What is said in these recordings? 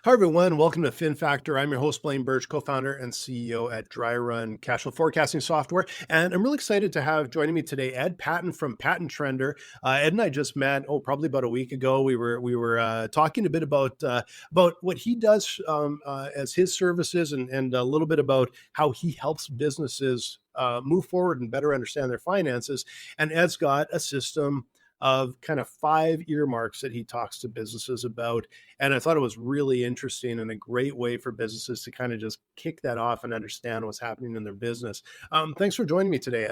Hi, everyone. Welcome to Fin Factor. I'm your host, Blaine Birch, co-founder and CEO at Dry Run Cash Flow Forecasting Software. And I'm really excited to have joining me today, Ed Patton from PattonTrendr. Ed and I just met, probably about a week ago. We were talking a bit about what he does as his services and a little bit about how he helps businesses move forward and better understand their finances. And Ed's got a system of kind of 5 earmarks that he talks to businesses about. And I thought it was really interesting and a great way for businesses to kind of just kick that off and understand what's happening in their business. Thanks for joining me today,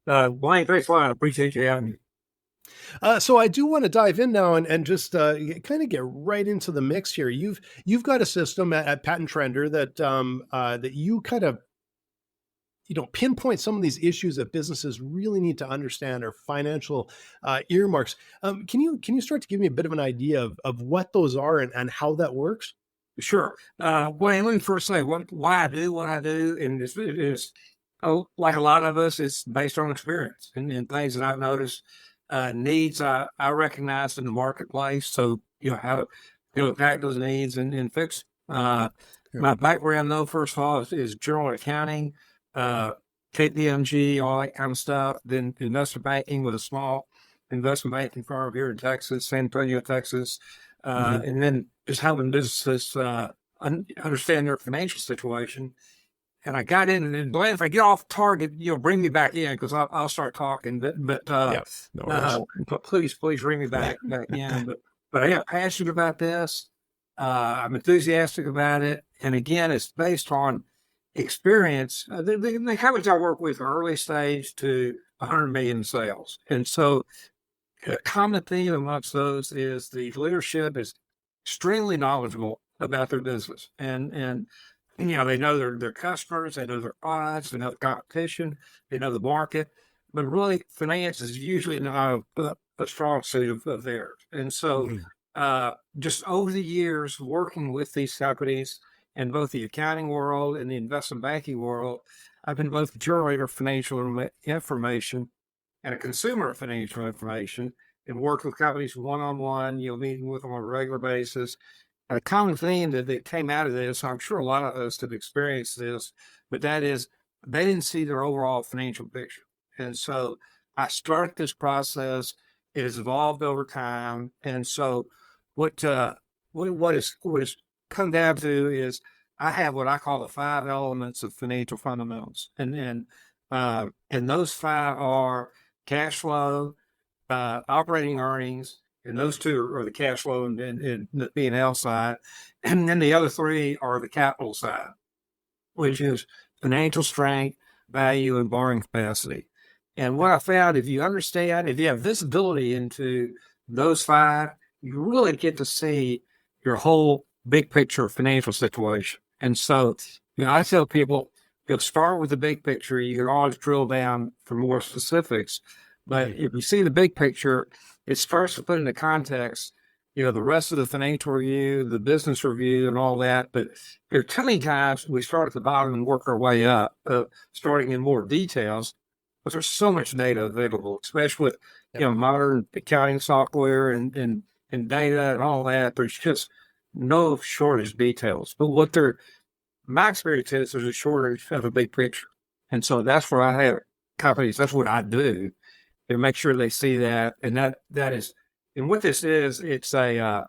Ed. Blaine, thanks a lot. I appreciate you having me. So I do want to dive in now and just kind of get right into the mix here. You've got a system at PattonTrendr that you kind of pinpoint some of these issues that businesses really need to understand are financial earmarks. Can you start to give me a bit of an idea of what those are and how that works? Sure. Blaine, let me first say why I do what I do. And it is like a lot of us, it's based on experience and things that I've noticed, needs I recognize in the marketplace. So, how to attack those needs and fix. My background, though, first of all, is general accounting, KPMG, all that kind of stuff. Then investment banking with a small investment banking firm here in Texas, San Antonio, Texas. And then just helping businesses understand their financial situation. And I got in, and Blaine, if I get off target, bring me back in because I'll start talking. But please bring me back in. But I am passionate about this. I'm enthusiastic about it, and again, it's based on experience. The companies I work with are early stage to 100 million sales, and so a common theme amongst those is the leadership is extremely knowledgeable about their business, and they know their customers, they know their products, they know the competition, they know the market, but really finance is usually not a strong suit of theirs, and so just over the years working with these companies in both the accounting world and the investment banking world, I've been both a generator of financial information and a consumer of financial information, and worked with companies one-on-one, meeting with them on a regular basis. And a common theme that came out of this, I'm sure a lot of us have experienced this, but that is they didn't see their overall financial picture. And so I started this process. It has evolved over time. And so what is come down to is I have what I call the 5 elements of financial fundamentals. And those 5 are cash flow, operating earnings, and those 2 are the cash flow and the P&L side. And then the other 3 are the capital side, which is financial strength, value, and borrowing capacity. And what I found, if you have visibility into those 5, you really get to see your whole big picture financial situation. And so, I tell people, start with the big picture. You can always drill down for more specifics. But if you see the big picture, it starts to put into context, the rest of the financial review, the business review, and all that. But there are too many times we start at the bottom and work our way up, starting in more details. But there's so much data available, especially with modern accounting software and data and all that. There's just no shortage of details. But my experience is there's a shortage of a big picture. And so that's where I have companies, that's what I do, to make sure they see that. And that is, and what this is, it's an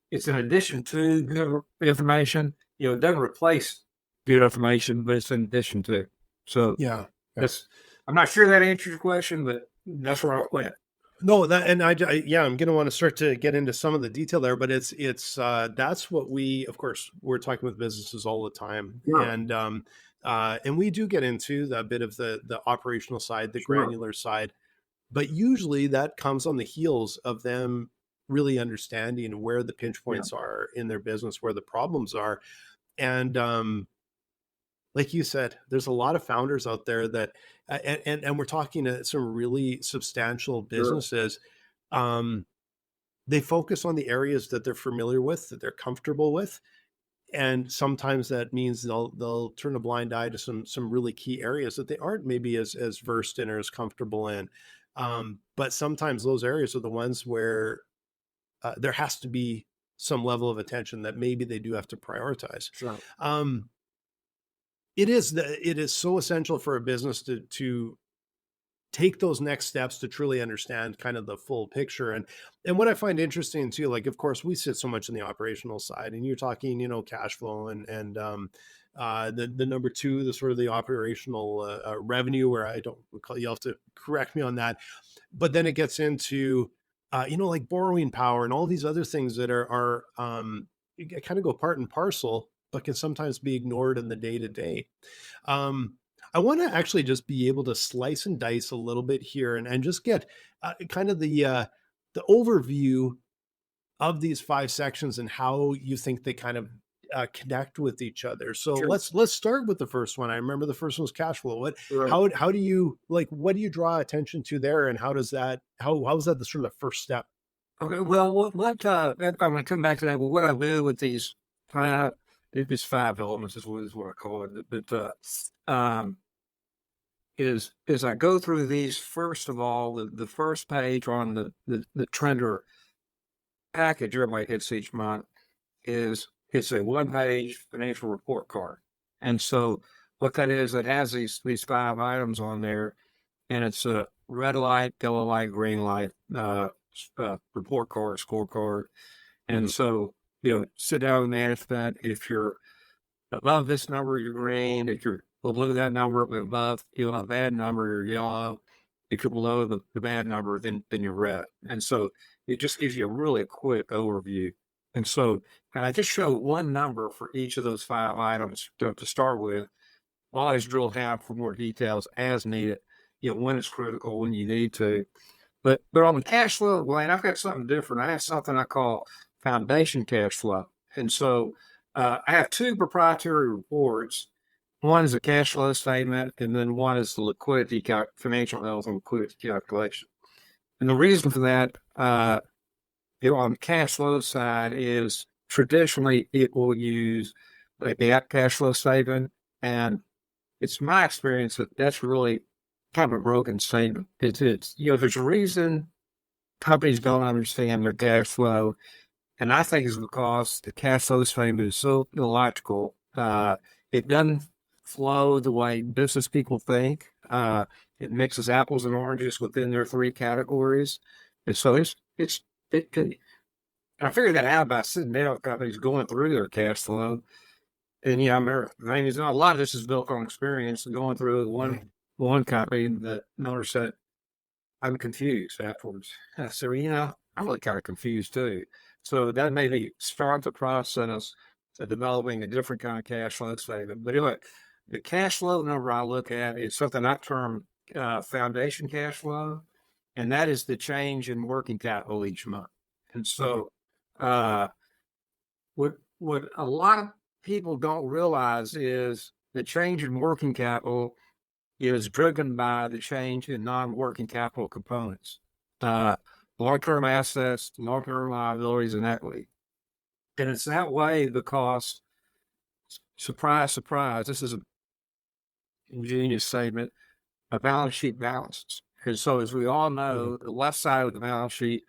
addition to good information. It doesn't replace good information, but it's an addition to. So I'm not sure that answers your question, but that's where I went. No, I'm going to want to start to get into some of the detail there, but it's that's what of course, we're talking with businesses all the time, and we do get into the bit of the operational side, the granular side, but usually that comes on the heels of them really understanding where the pinch points are in their business, where the problems are, and like you said, there's a lot of founders out there that, and we're talking to some really substantial businesses. They focus on the areas that they're familiar with, that they're comfortable with, and sometimes that means they'll turn a blind eye to some really key areas that they aren't maybe as versed in or as comfortable in. But sometimes those areas are the ones where there has to be some level of attention that maybe they do have to prioritize. Sure. Um, it is so essential for a business to take those next steps to truly understand kind of the full picture. And what I find interesting too, like of course we sit so much in the operational side, and you're talking, cash flow and the number two, the sort of the operational revenue, where I don't recall, you have to correct me on that. But then it gets into like borrowing power and all these other things that are kind of go part and parcel, but can sometimes be ignored in the day to day. I want to actually just be able to slice and dice a little bit here and just get kind of the overview of these five sections and how you think they kind of connect with each other. So Sure. let's start with the first one. I remember the first one was cash flow. Right. How do you like, what do you draw attention to there, and how is that the sort of the first step? Okay. Well, I'm going to come back to that. Well, what I do with these five elements is what I call it. But is I go through these, first of all, the first page on the Trendr package everybody hits each month it's a one-page financial report card. And so what that is, it has these five items on there, and it's a red light, yellow light, green light, report card, scorecard. And so, sit down and manage that. If you're above this number, you're green. If you're below that number, above, a bad number, you're yellow. If you're below the bad number, then you're red. And so it just gives you a really quick overview. And so, and I just show one number for each of those five items to start with. Always drill down for more details as needed, when it's critical, when you need to. But on the cash flow, Wayne, I've got something different. I have something I call foundation cash flow. And so I have two proprietary reports. One is a cash flow statement, and then one is the financial health and liquidity calculation. And the reason for that, on the cash flow side, is traditionally it will use the cash flow statement, and it's my experience that that's really kind of a broken statement. It's there's a reason companies don't understand their cash flow, and I think it's because the cash flow statement is so illogical. It doesn't flow the way business people think. It mixes apples and oranges within their three categories, and so it can. I figured that out by sitting down with companies going through their cash flow. And I remember, a lot of this is built on experience. Going through one company, the owner said, "I'm confused." Afterwards, I said, I'm really kind of confused too. So that made me start the process of developing a different kind of cash flow statement. But anyway, the cash flow number I look at is something I term foundation cash flow, and that is the change in working capital each month. And so, what a lot of people don't realize is the change in working capital is driven by the change in non-working capital components, long-term assets, long-term liabilities, and equity. And it's that way because, surprise, surprise, this is a ingenious statement, a balance sheet balances. And so, as we all know, the left side of the balance sheet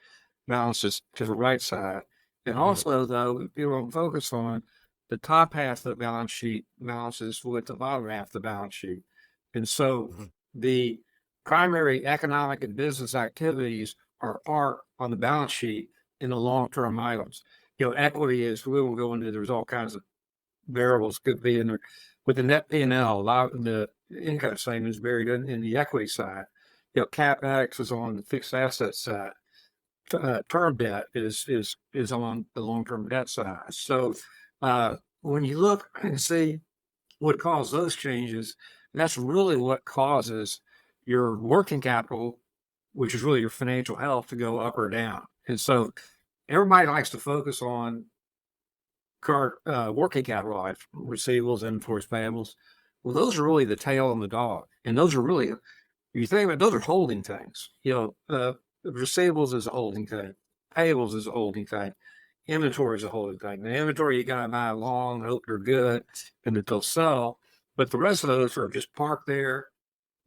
balances to the right side. And also, though, if you don't focus on the top half of the balance sheet balances with the bottom half of the balance sheet. And so the primary economic and business activities are on the balance sheet in the long-term items. Equity is, we won't go into, there's all kinds of variables could be in there. With the net P&L, a lot of the income statement is buried in the equity side. CapEx is on the fixed asset side. Term debt is on the long-term debt side. So when you look and see what caused those changes, that's really what causes your working capital, which is really your financial health, to go up or down. And so everybody likes to focus on current working capital items, receivables, inventories, payables. Well, those are really the tail on the dog. And those are really, if you think about it, those are holding things. Receivables is a holding thing. Payables is a holding thing. Inventory is a holding thing. The inventory you got to buy long, hope you're good, and that they'll sell. But the rest of those are just parked there.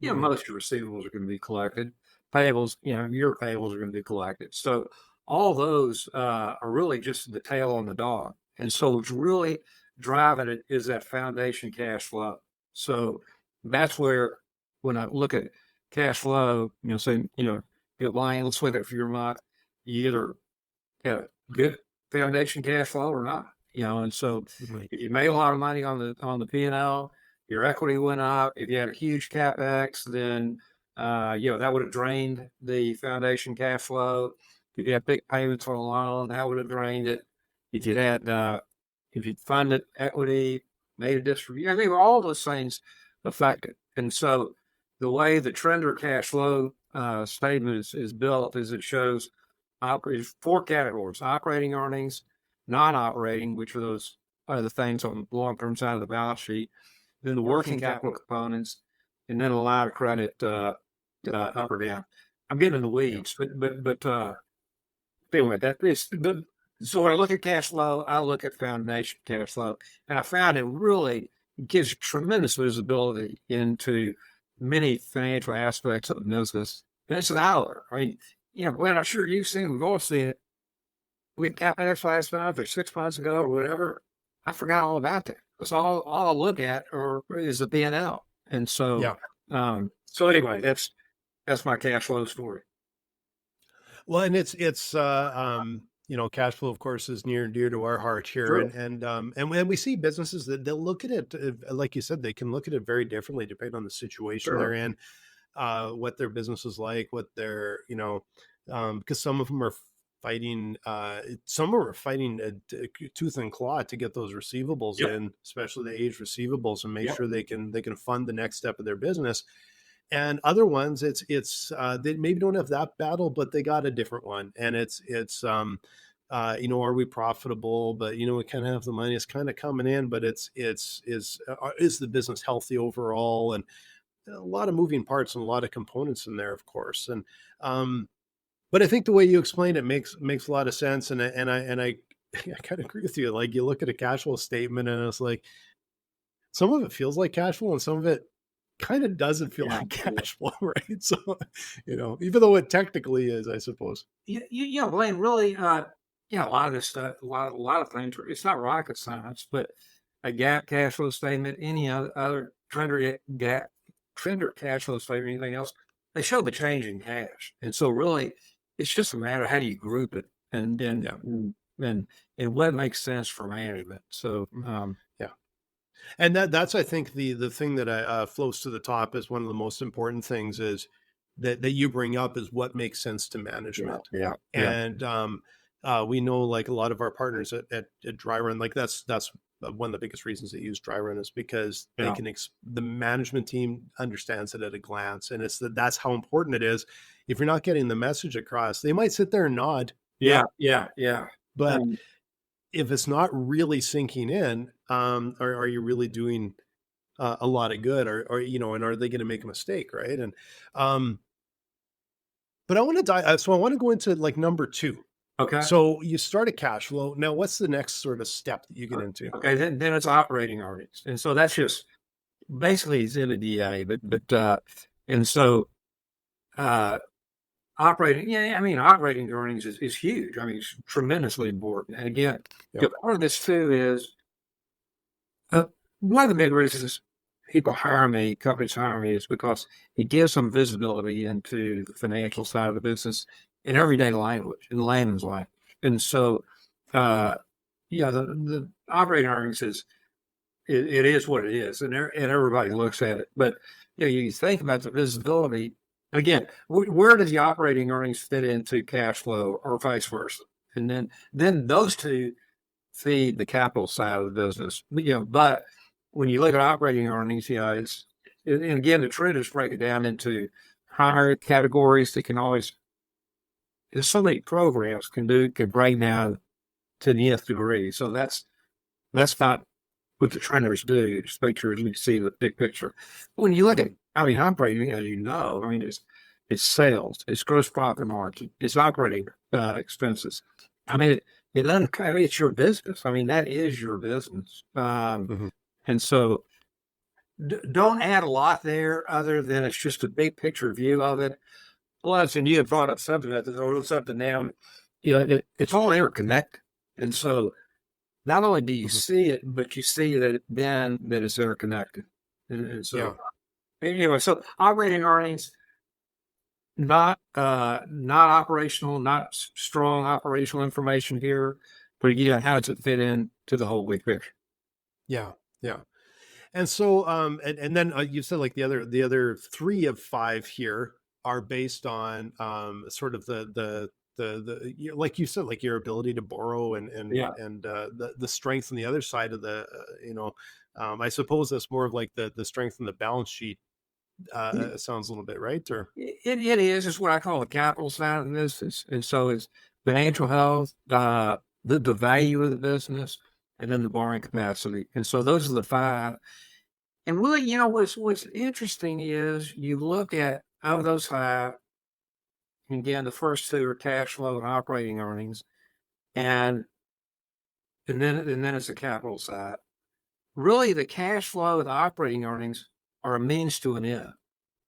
Most of your receivables are going to be collected. Payables, your payables are going to be collected. So all those are really just the tail on the dog. And so what's really driving it is that foundation cash flow. So that's where when I look at cash flow, say, get line, let's look at it for your month, you either get good foundation cash flow or not, and so if you made a lot of money on the P&L, your equity went up. If you had a huge capex, then that would have drained the foundation cash flow. If you had big payments for a loan, that would have drained it. If you had if you funded equity, made a distribution, I mean, all those things affected. And so the way the Trendr cash flow statement is built is it shows four categories: operating earnings, non-operating, which are those are the things on the long-term side of the balance sheet, then the working capital components, and then a line of credit up or down. I'm getting in the weeds, but anyway, that is the. So when I look at cash flow, I look at foundation cash flow, and I found it really gives tremendous visibility into many financial aspects of the business. And it's an hour. I mean, Glenn, I'm sure you've seen, we've all seen it. We had CapEx last month or 6 months ago or whatever. I forgot all about that. It's all I look at or is the P&L. And so, so anyway, that's my cash flow story. Well, and it's cash flow, of course, is near and dear to our heart here, Sure. and when we see businesses that they'll look at it, like you said, they can look at it very differently depending on the situation they're in, what their business is like, what their because some of them are fighting, tooth and claw to get those receivables in, especially the aged receivables, and make sure they can fund the next step of their business. And other ones, it's they maybe don't have that battle, but they got a different one, and it's are we profitable? But we kind of have the money; it's kind of coming in, but is the business healthy overall? And a lot of moving parts and a lot of components in there, of course. And but I think the way you explained it makes a lot of sense, and I kind of agree with you. Like, you look at a cash flow statement, and it's like some of it feels like cash flow, and some of it kind of doesn't feel like cash flow, right? So, even though it technically is, I suppose. Blaine, really, a lot of this stuff, a lot of things. It's not rocket science, but a GAAP cash flow statement, any other Trendr cash flow statement, anything else, they show the change in cash, and so really, it's just a matter of how do you group it, and what makes sense for management. So, And that's, I think, the thing that flows to the top is one of the most important things is that you bring up is what makes sense to management. And we know, like, a lot of our partners at Dry Run, like that's one of the biggest reasons they use Dry Run is because they can the management team understands it at a glance, and that's how important it is. If you're not getting the message across, they might sit there and nod. But if it's not really sinking in, are you really doing a lot of good, or and are they going to make a mistake, right? And but I want to so I want to go into like number 2. Okay. So you start a cash flow. Now, what's the next sort of step that you get into? Okay, then it's operating earnings, and so that's just basically it's in a DA, but and so operating, operating earnings is huge. I mean, it's tremendously important. And again, part of this too is one of the big reasons people hire me, companies hire me, is because it gives them visibility into the financial side of the business in everyday language, in layman's language. And so, the operating earnings it is what it is, and everybody looks at it. But you think about the visibility. Again, where does the operating earnings fit into cash flow, or vice versa? And then those two feed the capital side of the business. But when you look at operating earnings, and again, the trend is break it down into higher categories that can always. There's so many programs can break down to the nth degree. So that's not what the Trendrs do. Just make sure you see the big picture. When you look at, operating, as it's sales, it's gross profit margin, it's operating expenses. It doesn't. It's your business. That is your business. And so don't add a lot there, other than it's just a big picture view of it. Plus, and you had brought up something that there's a little something down it's all interconnected. And so not only do you Mhm. see it, but you see that that it's interconnected. And Yeah. so anyway, so operating earnings, not operational, not strong operational information here, but again, how does it fit in to the whole big picture? Yeah. Yeah. And so, and then you said like the other three of five here are based on sort of like you said, like your ability to borrow Yeah. and the strength on the other side of I suppose that's more of like the strength in the balance sheet. Sounds a little bit right, or It is. It's what I call the capital side of this. And so it's financial health, the value of the business, and then the borrowing capacity. And so those are the five. And really, what's interesting is you look at out of those five, and again, the first two are cash flow and operating earnings, and and then it's the capital side. Really, the cash flow and the operating earnings are a means to an end.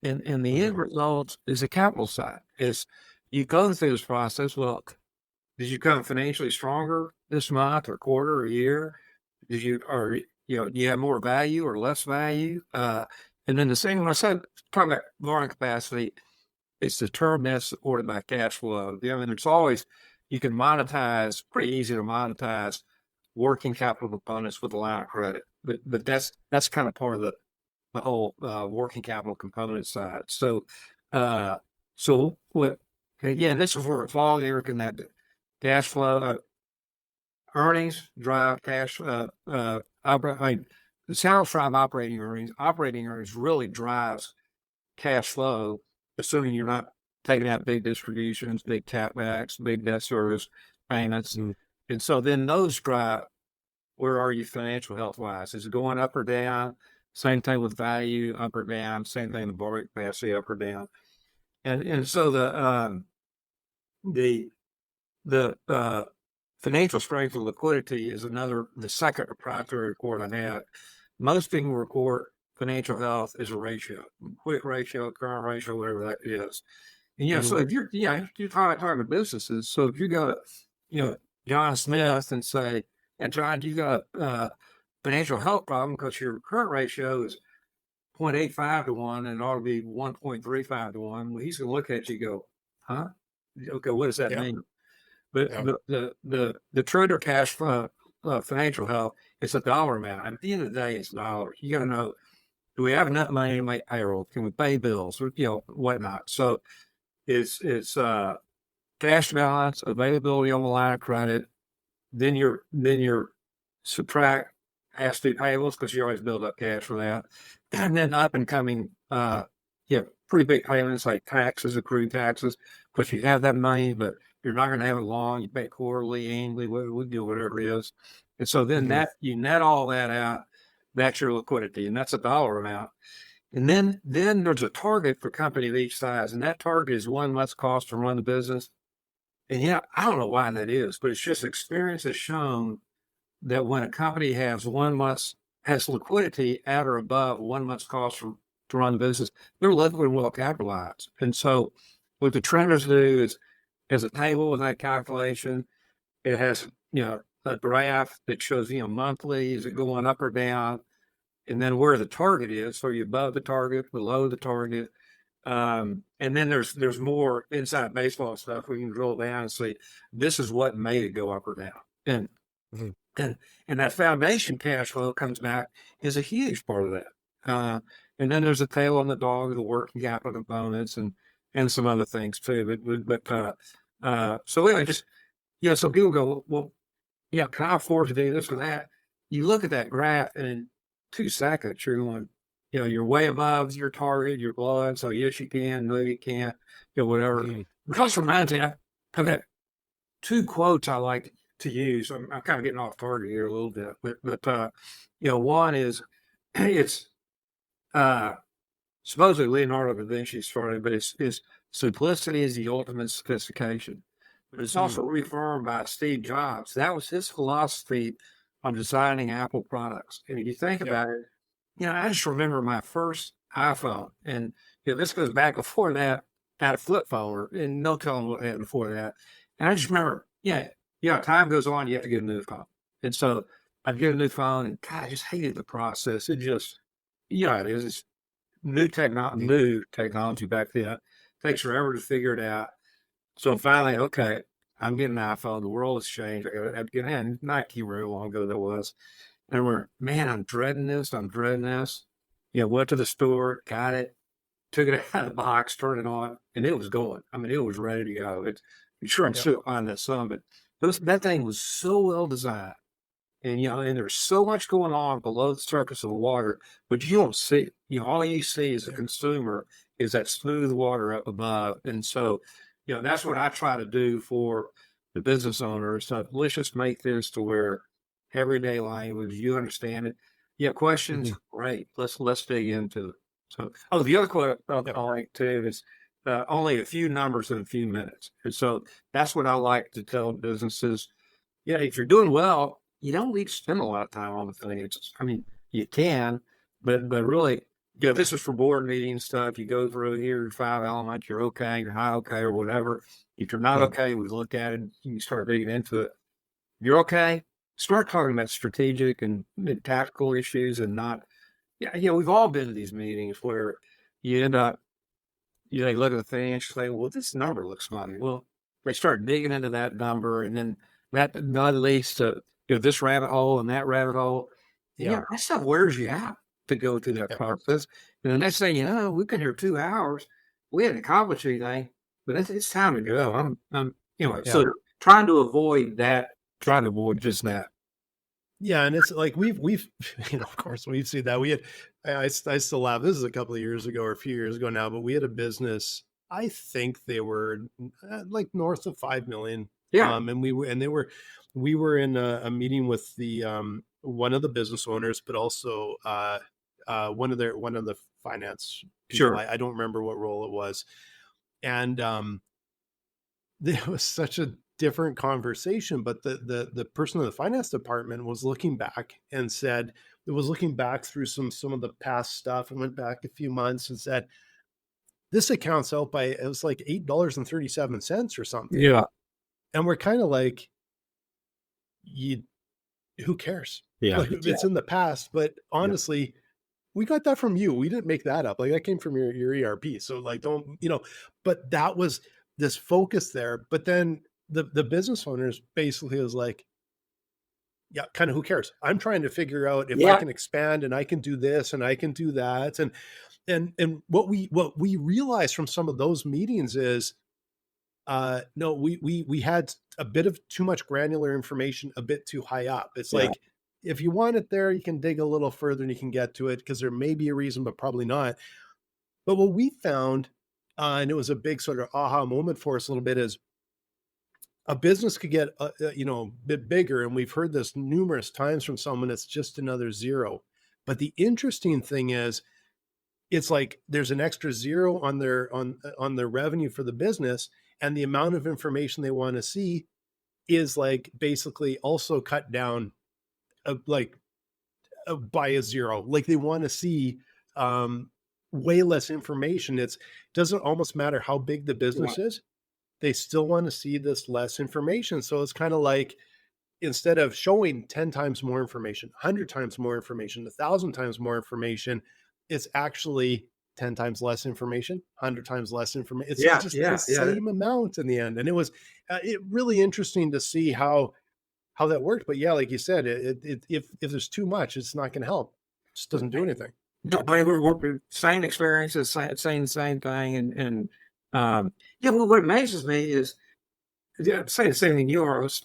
And the end Mhm. result is the capital side. Is you go through this process. Look, did you come financially stronger this month or quarter or year? Do you have more value or less value? And then the same when I said talking about borrowing capacity, it's the term that's supported by cash flow. I mean, it's always you can monetize, pretty easy to monetize working capital components with a line of credit. But that's kind of part of the whole working capital component side. Uh, so what? Yeah, this is where it's all interconnected. Cash flow, earnings drive cash. The sales drive operating earnings. Operating earnings really drives cash flow, assuming you're not taking out big distributions, big tapbacks, big debt service payments, and so then those drive where are you financial health wise? Is it going up or down? Same thing with value, up or down. Same thing with borrowing capacity, up or down. And so the the financial strength and liquidity is the second proprietary report I have. Most people report financial health is a ratio, quick ratio, current ratio, whatever that is. And Mhm. so if you're talking to businesses, so if you go to, you know, John Smith and say, and John, you got a financial health problem because your current ratio is 0.85 to 1 and it ought to be 1.35 to 1. Well, he's going to look at you and go, huh? Okay, what does that Yeah. mean? But Yeah. the Trader Cash financial health, it's a dollar amount. At the end of the day, it's dollars. You got to know, do we have enough money to make payroll? Can we pay bills? Or, whatnot. So it's cash balance, availability on the line of credit. Then you're subtract past due payables because you always build up cash for that, and then up and coming, pretty big payments like taxes, accrued taxes. But you have that money, but you're not going to have it long. You pay quarterly, annually, whatever it is, and so then Mhm. that you net all that out. That's your liquidity, and that's a dollar amount. And then there's a target for company of each size, and that target is one less cost to run the business. And I don't know why that is, but it's just experience has shown that when a company has liquidity at or above 1 month's cost to run the business, they're liquid and well capitalized. And so what the trenders do is as a table with that calculation, it has, a graph that shows, monthly, is it going up or down? And then where the target is. So you're above the target, below the target. And then there's more inside baseball stuff. We can drill down and see this is what made it go up or down. Mhm. And and that foundation cash flow comes back is a huge part of that. Uh, and then there's a tail on the dog, the working capital components, and some other things too. So anyway, just so people go, well, yeah, can I afford to do this or that? You look at that graph, and in 2 seconds, you're going, you're way above your target, you're below it. So yes, you can, no, you can't, whatever. Mhm. Because reminds me, I've got two quotes I like to use. I'm kind of getting off target here a little bit, but one is it's uh, supposedly Leonardo da Vinci started, but it's simplicity is the ultimate sophistication. But it's Mhm. also reaffirmed by Steve Jobs. That was his philosophy on designing Apple products. And if you think Yeah. about it, I just remember my first iPhone, and this goes back before that. I had a flip phone, and no telling what I had before that. And I just remember, time goes on, you have to get a new phone. And so I'd get a new phone, and God, I just hated the process. It just, it is new technology back then. Takes forever to figure it out. So finally, okay, I'm getting an iPhone. The world has changed. I got to get in. Not too very long ago that was. And we're, man, I'm dreading this. I'm dreading this. Went to the store, got it, took it out of the box, turned it on, and it was going. I mean, it was ready to go. I'm sure I'm Yep. still on that some, but that thing was so well designed. And, and there's so much going on below the surface of the water, but you don't see it. All you see as a consumer is that smooth water up above. And so, that's what I try to do for the business owners. So let's just make this to where everyday language, you understand it. Questions, great. Let's dig into it. So, the other quote I like too is only a few numbers in a few minutes. And so that's what I like to tell businesses. If you're doing well, you don't need to spend a lot of time on the things. I mean, you can, but really, this is for board meeting stuff. You go through here, your 5 elements, you're okay, you're not okay, or whatever. If you're not okay, we look at it, you start digging into it. You're okay, start talking about strategic and tactical issues and not, we've all been to these meetings where you end up, they look at the thing and say, well, this number looks funny. Well, they start digging into that number, and then that leads to this rabbit hole and that rabbit hole. Yeah. That stuff wears you out to go through that process. And the next thing you know, we've been here 2 hours. We hadn't accomplished anything, but it's time to go. So trying to avoid that, trying to avoid just that. Yeah, and it's like we've of course we've seen that. We had I still laugh. This is a couple of years ago or a few years ago now, but we had a business. I think they were like north of 5 million. Yeah. And we were in a meeting with the one of the business owners, but also one of the finance people. Sure. I don't remember what role it was, and there was such a different conversation. But the person in the finance department was looking back and said it was looking back through some of the past stuff and went back a few months and said this account's out by it was like $8.37 or something. Yeah. And we're kind of like, who cares? Yeah. Like, it's in the past, but honestly, we got that from you. We didn't make that up. Like that came from your ERP. So like, don't, but that was this focus there. But then the business owners basically was like, yeah, kind of who cares? I'm trying to figure out if I can expand and I can do this and I can do that. And what we realized from some of those meetings is, no, we had a bit of too much granular information, a bit too high up. It's like, if you want it there, you can dig a little further and you can get to it because there may be a reason, but probably not. But what we found, and it was a big sort of aha moment for us a little bit, is a business could get, a bit bigger. And we've heard this numerous times from someone. It's just another zero. But the interesting thing is, it's like there's an extra zero on their revenue for the business, and the amount of information they want to see is like basically also cut down by a zero. Like they want to see way less information. It doesn't almost matter how big the business is. They still want to see this less information. So it's kind of like, instead of showing 10 times more information, 100 times more information, 1,000 times more information, it's actually 10 times less information, 100 times less information. It's just the same amount in the end. And it was really interesting to see how that worked. But yeah, like you said, if there's too much, it's not going to help. It just doesn't do anything. No, but we're same experiences, saying the same thing. And well, what amazes me is, saying the same thing you are, is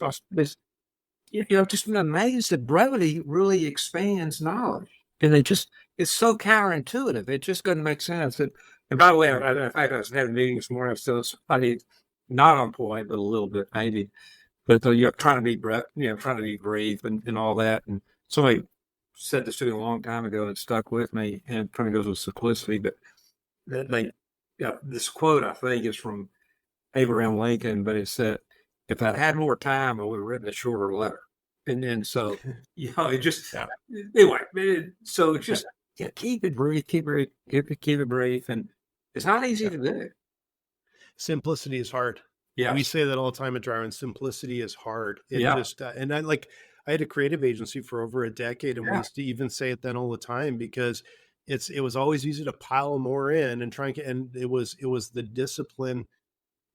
just been amazed that brevity really expands knowledge. And it's so counterintuitive. It just doesn't make sense. And by the way, in fact, I was having a meeting this morning. I was still somebody not on point, but a little bit maybe. But you're trying to be brief and all that. And somebody said this to me a long time ago, and it stuck with me. And it kind of goes with simplicity. But this quote, I think, is from Abraham Lincoln, but it said, "If I'd had more time, I would have written a shorter letter." And then so, it just, anyway, so it's just, keep it brief, keep it brief. And it's not easy to do. Simplicity is hard. We Yes. say that all the time at Dryer, and simplicity is hard. It Yeah. just, and I had a creative agency for over a decade, and we Yeah. used to even say it then all the time because it was always easy to pile more in and try and get, and it was the discipline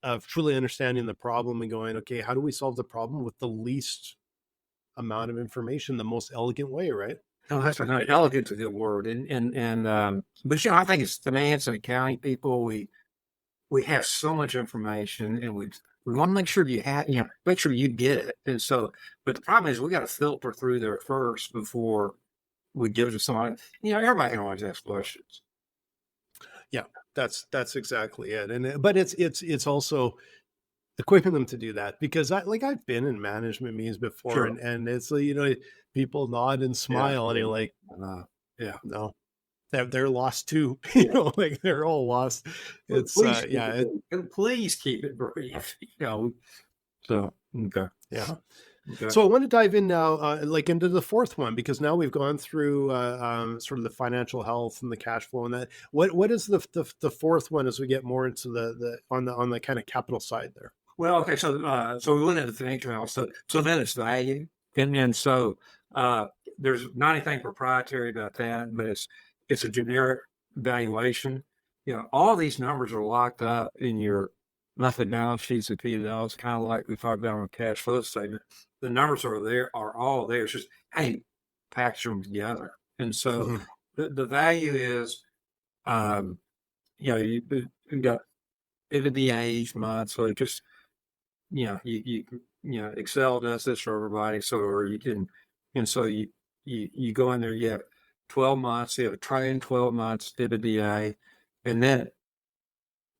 of truly understanding the problem and going, okay, how do we solve the problem with the least amount of information, the most elegant way, right? No, that's not elegant's a good word. But I think it's finance and accounting people. We have so much information, and we want to make sure make sure you get it. And so, but the problem is we got to filter through there first before we give it to somebody. Everybody can always ask questions. Yeah, that's exactly it. And but it's also equipping them to do that because I've been in management meetings before, Sure. and it's people nod and Yeah. smile, and you're like, Yeah. no, they're lost too. Yeah. Like they're all lost. It's Please keep yeah, it brief. And please keep it brief. So okay. yeah. Okay. So I want to dive in now, into the fourth one, because now we've gone through sort of the financial health and the cash flow and that. What is the fourth one as we get more into the on the kind of capital side there? Well, okay, so we went into the financial health. So then it's value, and so there's not anything proprietary about that, but it's a generic valuation. All these numbers are locked up in your monthly balance sheets and P&Ls, kind of like we talked about on a cash flow statement. The numbers are all there. It's just hey, package them together, and so Mhm. the value is you got EBITDA each month, so it just Excel does this for everybody. So, or you can, and so you go in there, you have 12 months, you have a trailing 12 months EBITDA, and then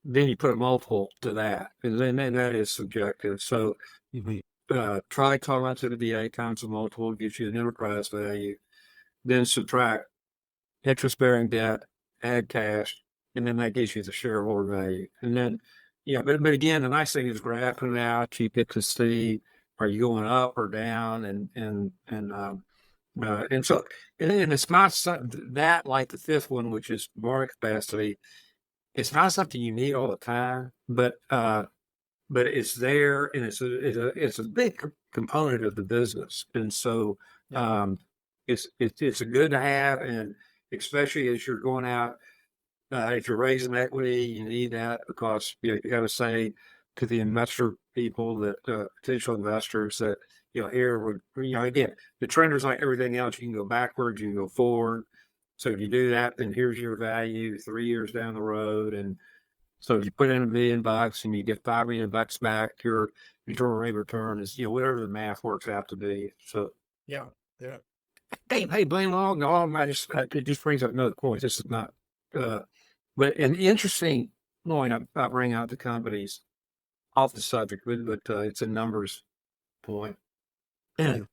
you put a multiple to that, and then that is subjective. So, Mhm. try 12 months EBITDA times the multiple gives you an enterprise value, then subtract interest bearing debt, add cash, and then that gives you the shareholder value. And then, but again, the nice thing is graphing it out. You get to see are you going up or down, and so and it's not that like the fifth one, which is market capacity. It's not something you need all the time, but it's there, and it's a big component of the business, and so Yeah. it's a good to have, and especially as you're going out, if you're raising equity, you need that because you got to say to the investor people that potential investors that here would again the trend is like everything else. You can go backwards, you can go forward. So if you do that, then here's your value 3 years down the road, and so if you put in $1 million and you get $5 million back, your internal rate of return is whatever the math works out to be. So Yeah. Yeah. hey, blame long. No, it just brings up another point. This is not, uh, but an interesting point. I bring out the companies off the subject, but it's a numbers point. And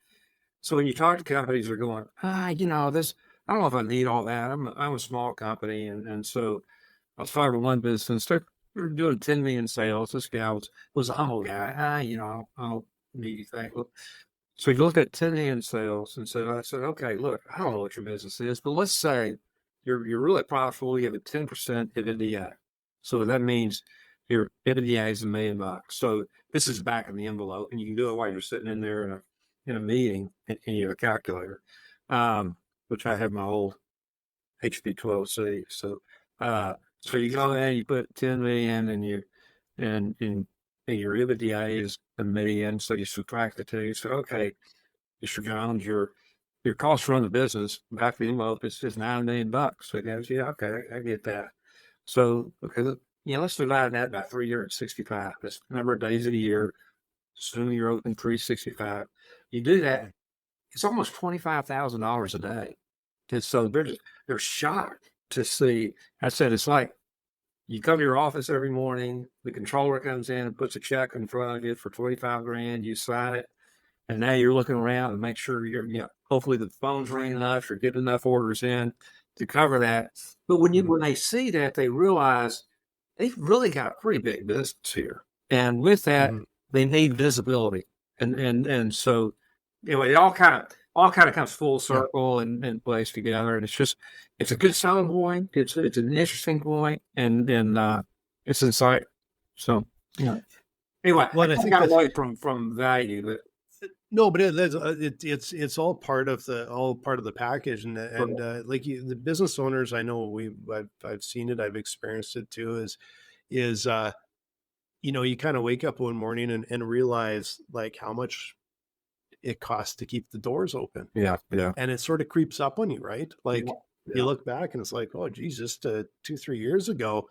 so when you talk to companies, they're going, this. I don't know if I need all that. I'm a small company, and so I was talking to one business. They're doing 10 million sales. This guy was a humble guy. I don't need anything. So he looked at 10 million sales and said, I said, okay, look, I don't know what your business is, but let's say you're really profitable. You have a 10% EBITDA. So that means your EBITDA is $1 million. So this is back in the envelope, and you can do it while you're sitting in there in a meeting in your calculator, which I have my old HP12C. So you go in, you put 10 million, and your EBITDA is $1 million. So you subtract the two. So okay, Mr. Jones, your cost to run the business back to the envelope is $9 million. So he goes, yeah, okay, I get that. So okay, let's divide that by 365. That's the number of days of the year. Assume you're open 365. You do that, it's almost $25,000 a day. And so they're shocked to see. I said it's like you come to your office every morning, the controller comes in and puts a check in front of you for 25 grand, you sign it, and now you're looking around and make sure hopefully the phone's ringing enough or getting enough orders in to cover that. But when they see that, they realize they've really got a pretty big business here. And with that, Mhm. they need visibility. And so anyway, it all kind of comes full Yeah. circle and plays together. And it's a good selling point. It's an interesting point, and it's insight. So yeah. Anyway, I Well, and I kind of think got that away from value, but no, but it's all part of the package, and like the business owners I know I've seen it, I've experienced it too. Is you kind of wake up one morning and realize like how much it costs to keep the doors open, yeah, yeah, and it sort of creeps up on you, right? yeah, Like you yeah, look back and it's like, oh geez, just 2-3 years ago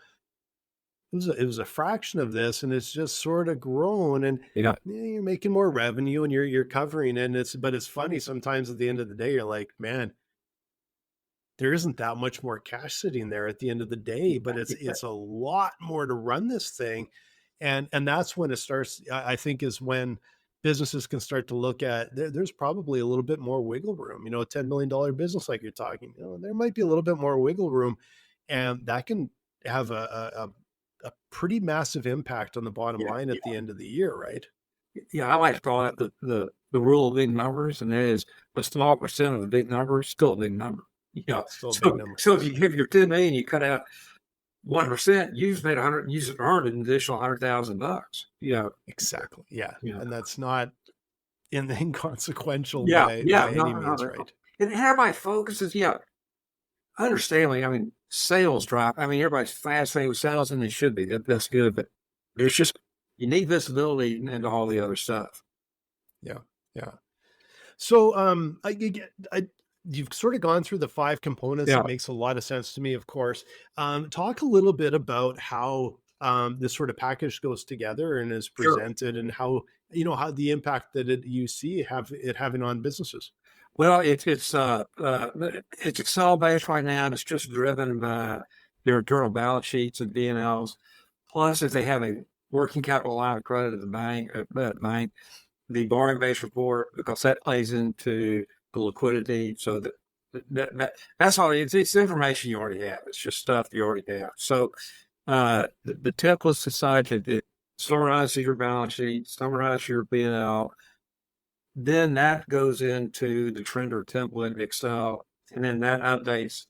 it was a fraction of this, and it's just sort of grown, and yeah, yeah, you're making more revenue and you're covering it, and it's funny sometimes at the end of the day you're like, man, there isn't that much more cash sitting there at the end of the day, but it's a lot more to run this thing. And that's when it starts, I think, is when businesses can start to look at there's probably a little bit more wiggle room. A $10 million business like you're talking, there might be a little bit more wiggle room, and that can have a pretty massive impact on the bottom yeah, line at the end of the year, right? yeah. I like to call that the rule of big numbers, and that is a small percent of the big number is still a big number. Yeah, Yeah. it's still a big So number. so if you give your 10 million, you cut out 1%, you've made 100, you've earned an additional $100,000. Yeah, Exactly. Yeah. yeah, And that's not inconsequential yeah, by yeah. No, any no, means, no. right? And everybody focuses. Yeah, understandably, I mean, sales drop. I mean, everybody's fast with sales, and they should be. That's good, but there's just you need visibility into all the other stuff. Yeah. Yeah. So, you've sort of gone through the five components. It Yeah, makes a lot of sense to me, of course. Talk a little bit about how this sort of package goes together and is sure. presented, and how the impact that you see having on businesses. Well, it's Excel based right now, and it's just driven by their internal balance sheets and P&Ls. Plus, if they have a working capital line of credit at the bank, the borrowing base report, because that plays into the liquidity. So that's all. It's information you already have. It's just stuff you already have. So the templates decide to summarize your balance sheet, summarize your P&L. Then that goes into the Trendr template Excel, and then that updates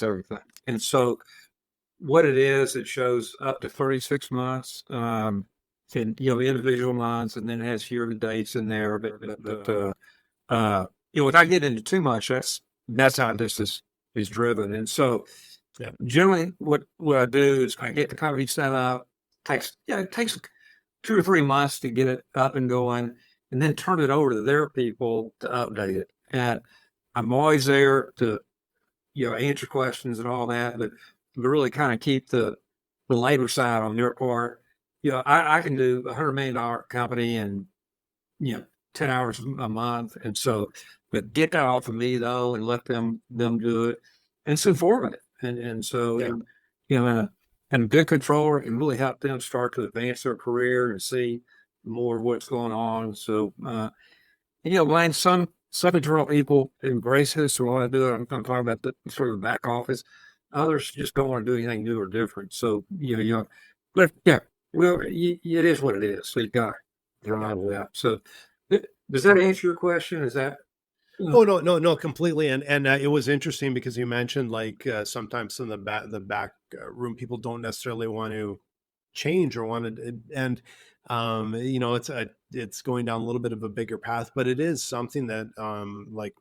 everything. And so what it is, it shows up to 36 months, and individual months, and then it has year to dates in there. Without getting into too much, that's how this is driven. And so, Yeah. generally, what I do is I get the company set up. It takes 2 or 3 months to get it up and going, and then turn it over to their people to update it. And I'm always there to answer questions and all that, but really kind of keep the labor side on their part. I can do $100 million company in 10 hours a month, and so but get that off of me though, and let them do it. And it's informative, and so Yeah. and a good controller can really help them start to advance their career and see more of what's going on. So Wayne, some internal people embrace this or want to do it. I'm talking about the sort of back office. Others just don't want to do anything new or different. So but yeah, well, it is what it is. So you got to drive with that. So does that answer your question? Is that Oh no, no, no, completely. And it was interesting because you mentioned like sometimes in the back room people don't necessarily want to change or want to, and it's going down a little bit of a bigger path, but it is something that like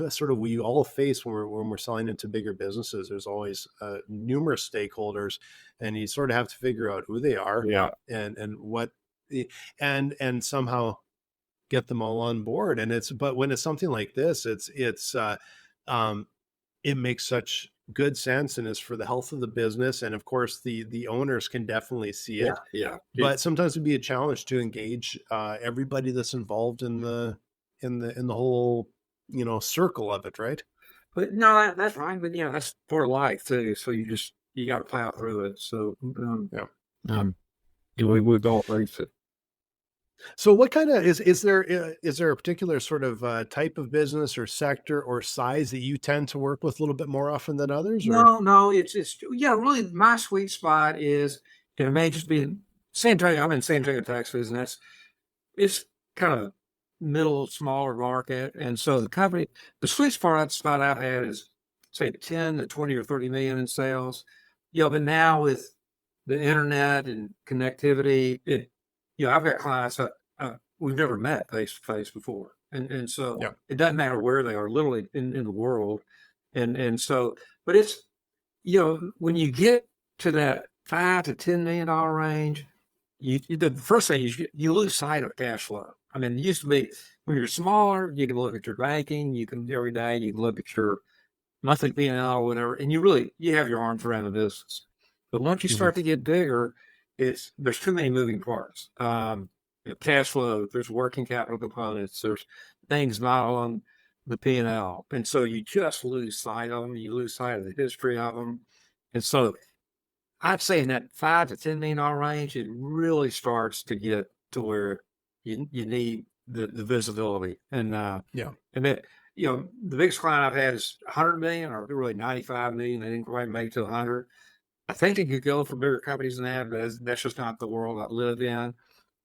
sort of we all face when we're selling into bigger businesses. There's always numerous stakeholders, and you sort of have to figure out who they are yeah, and what and somehow get them all on board. But when it's something like this, um it makes such good sense and is for the health of the business, and of course the owners can definitely see yeah, it, yeah. but sometimes it'd be a challenge to engage everybody that's involved in the whole circle of it, right? But no, that's fine. But that's for life too. So you got to plow through it. So Yeah. um, we all face it. So what kind of is there a particular sort of type of business or sector or size that you tend to work with a little bit more often than others, or No, it's really my sweet spot is it may just be in San Antonio. I'm in San Antonio, Texas, and it's kind of middle smaller market, and so the sweet spot I've had is say 10 to 20 or 30 million in sales. But now with the internet and connectivity, I've got clients that we've never met face to face before, and so Yeah. it doesn't matter where they are, literally in the world, and so, but it's when you get to that $5 to $10 million range, the first thing is you lose sight of cash flow. I mean, it used to be when you're smaller, you can look at your banking, you can every day, you can look at your monthly P&L or whatever, and you have your arms around the business. But once you Mhm. start to get bigger, there's too many moving parts. Cash flow, there's working capital components, there's things not on the P&L, and so you just lose sight of them. You lose sight of the history of them, and so I'd say in that $5 to $10 million range, it really starts to get to where you need the visibility. Yeah. And that, the biggest client I've had is 100 million or really 95 million. They didn't quite make it to 100. I think it could go for bigger companies than that, but that's just not the world I live in.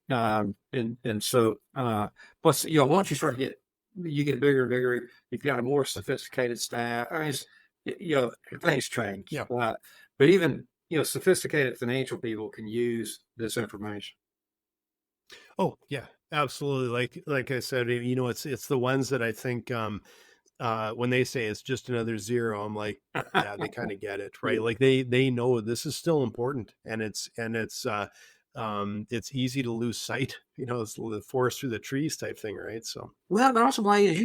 And so, plus, once you start to you get bigger and bigger, you've got a more sophisticated staff. I mean, things change. Yeah. But even, sophisticated financial people can use this information. Oh, yeah, absolutely. Like I said, it's the ones that I think when they say it's just another zero, I'm like, yeah, they kind of get it, right? Yeah. Like they know this is still important, and it's easy to lose sight. It's the forest through the trees type thing, right? So Well, but also, Blaine, as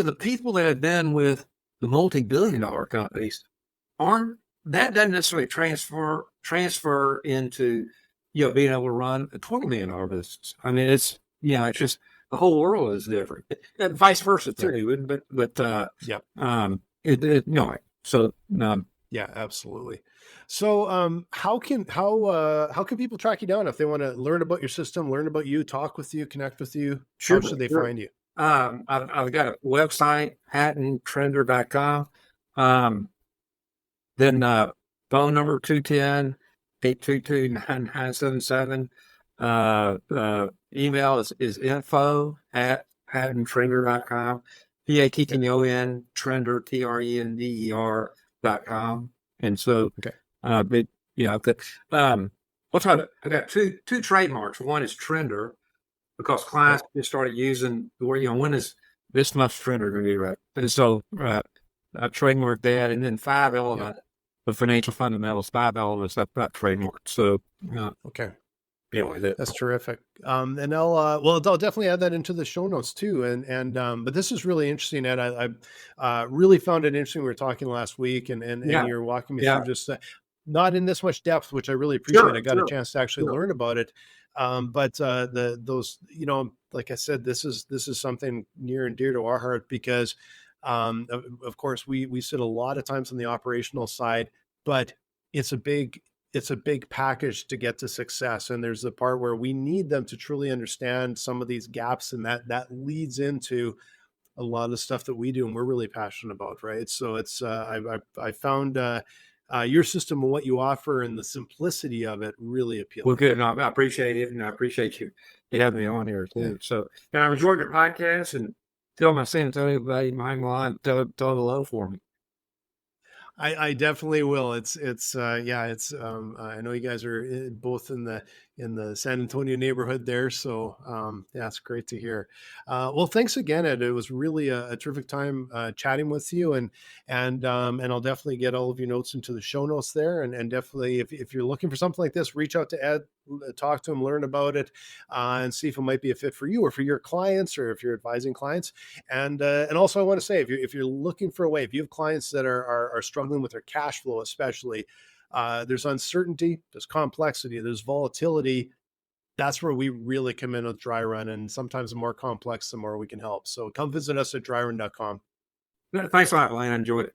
the people that have been with the multi-billion-dollar companies aren't that doesn't necessarily transfer into being able to run a $20 million business. I mean, it's just the whole world is different, and vice versa yeah, too. But yeah, so yeah, absolutely. So how can people track you down if they want to learn about your system, learn about you, talk with you, connect with you? How sure, should they sure. find you? I've got a website, PattonTrendr.com. Then phone number 210-822-9977. Email is info@PattonTrendr.com. Okay. Patton Trender TRENDER.com. And so Okay. but what's I got two trademarks. One is Trender because Okay. clients just started using the word, when is this much Trender going to be right? And so I trademarked that, and then five Yeah. element the financial fundamentals, five elements that trademark. So, Okay. anyway, that. That's terrific. And I'll definitely add that into the show notes too. But this is really interesting, Ed. I really found it interesting. We were talking last week, and Yeah, you're walking me yeah, through just not in this much depth, which I really appreciate. I sure, got a sure, chance to actually sure. learn about it. But those, like I said, this is something near and dear to our heart because, of course, we sit a lot of times on the operational side, but it's a big it's a big package to get to success, and there's the part where we need them to truly understand some of these gaps, and that leads into a lot of the stuff that we do and we're really passionate about, right? So it's I found your system and what you offer and the simplicity of it really Well, appealing. good. And I appreciate it, and I appreciate you having me on here Yeah. too. So, and I enjoyed your podcast, and tell my San Antonio buddy, Mike Line, tell him hello for me. I definitely will. It's I know you guys are both in the San Antonio neighborhood there, so yeah, it's great to hear. Well, thanks again, Ed. It was really a terrific time chatting with you, and I'll definitely get all of your notes into the show notes there, and definitely if you're looking for something like this, reach out to Ed, talk to him, learn about it, and see if it might be a fit for you or for your clients, or if you're advising clients. And also, I want to say, if you're looking for a way, if you have clients that are struggling with their cash flow, especially, there's uncertainty, there's complexity, there's volatility. That's where we really come in with Dry Run, and sometimes the more complex, the more we can help. So come visit us at dryrun.com. Thanks a lot, Lane. I enjoyed it.